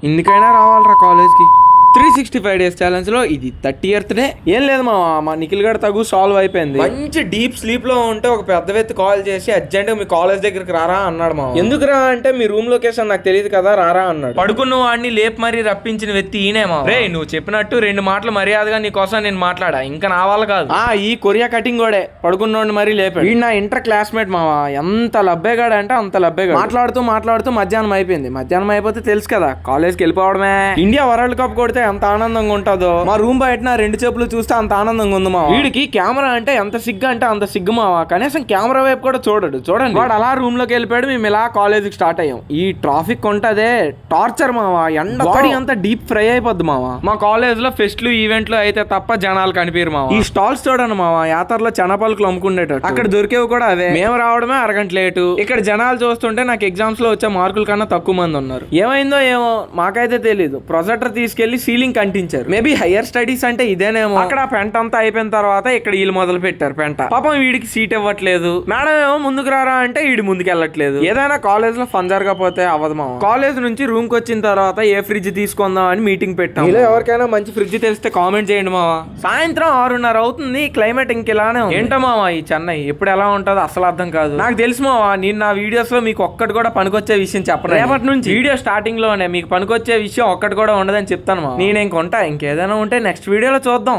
ఇందుకైనా రావాలరా కాలేజ్కి. 365 days challenge లో ఇది 30th డే. ఏం లేదు మా నిఖిల్ గడ తగు సాల్వ్ అయిపోయింది. మంచి డీప్ స్లీప్ లో ఉంటే ఒక పెద్ద వ్యక్తి కాల్ చేసి అర్జెంట్ మీ కాలేజ్ దగ్గరికి రారా అన్నాడు. మా ఎందుకురా అంటే మీ రూమ్ లొకేషన్ నాకు తెలియదు కదా రారా అన్నాడు. పడుకున్న వాడిని లేపు మరీ రప్పించిన వ్యక్తి ఈయనే. మా రే నువ్వు చెప్పినట్టు 2 మాటలు మర్యాదగా నీ కోసం నేను మాట్లాడా, ఇంకా నా వల్ల కాదు. ఈ కొరియా కటింగ్ కూడా పడుకున్నోడిని మరీ లేపాడు. వీడు నా ఇంటర్ క్లాస్మేట్ మావా, ఎంత లబ్బేగాడు అంటే అంత లబ్బేగాడు. మాట్లాడుతూ మధ్యాహ్నం అయిపోయింది. మధ్యాహ్నం అయిపోతే తెలుసు కదా కాలేజ్కి వెళ్ళిపోవడమే. ఇండియా వరల్డ్ కప్ కొడితే ఎంత ఆనందంగా ఉంటుందో, మా రూమ్ బయట 2 చెప్పులు చూస్తే అంత ఆనందంగా ఉంది మా. వీడికి కెమెరా అంటే ఎంత సిగ్గు అంటే అంత సిగ్గు మావా, కనీసం కెమెరా వైపు కూడా చూడడు. చూడండి వాడు అలా రూమ్ లోకి వెళ్ళిపోయాడు, మేము ఇలా కాలేజీకి స్టార్ట్ అయ్యాం. ఈ ట్రాఫిక్ ఉంటదే టార్చర్ మావా, ఎండ అంత డీప్ ఫ్రై అయిపోద్ది మావా. మా కాలేజ్ లో ఫెస్ట్లు ఈవెంట్లు అయితే తప్ప జనాలు కనిపించరు మావా. ఈ స్టాల్స్ చూడండి మావా, యాతరలో చెనపలుకులు అమ్ముకునేటట్టు అక్కడ దొరికేవి కూడా అవే. మేము రావడమే అరగంట లేటు. ఇక్కడ జనాలు చూస్తుంటే నాకు ఎగ్జామ్స్ లో వచ్చే మార్కుల కన్నా తక్కువ మంది ఉన్నారు. ఏమైందో ఏమో మాకైతే తెలీదు. ప్రొజెక్టర్ తీసుకెళ్లి సీలింగ్ కంటించారు. మేబీ హైయర్ స్టడీస్ అంటే ఇదేనేమో. అక్కడ పెంట అంతా అయిపోయిన తర్వాత ఇక్కడ వీళ్ళు మొదలు పెట్టారు పెంట. పాపం వీడికి సీట్ ఇవ్వట్లేదు. మేడం ఏమో ముందుకు రారా అంటే వీడి ముందుకు వెళ్ళట్లేదు. ఏదైనా కాలేజ్ లో ఫన్ జరగకపోతే అవ్వదు మా. కాలేజ్ నుంచి రూమ్ కి వచ్చిన తర్వాత ఏ ఫ్రిడ్జ్ తీసుకుందాం అని మీటింగ్ పెట్టాం. ఇలా ఎవరికైనా మంచి ఫ్రిడ్జ్ తెలిస్తే కామెంట్ చేయండి మావా. సాయంత్రం 6:30 అవుతుంది, క్లైమేట్ ఇంకెలానే ఉంది. ఏంటో మావా ఈ చెన్నై ఎప్పుడు ఎలా ఉంటుందో అసలు అర్థం కాదు. నాకు తెలుసు మావా, నేను నా వీడియోస్ లో మీకు ఒక్కటి కూడా పనికొచ్చే విషయం చెప్పను. రేపటి నుంచి వీడియో స్టార్టింగ్ లోనే మీకు పనికొచ్చే విషయం ఒక్కటి కూడా ఉండదని చెప్తాను మా. నేనేం కొంటా, ఇంకేదైనా ఉంటే నెక్స్ట్ వీడియోలో చూద్దాం.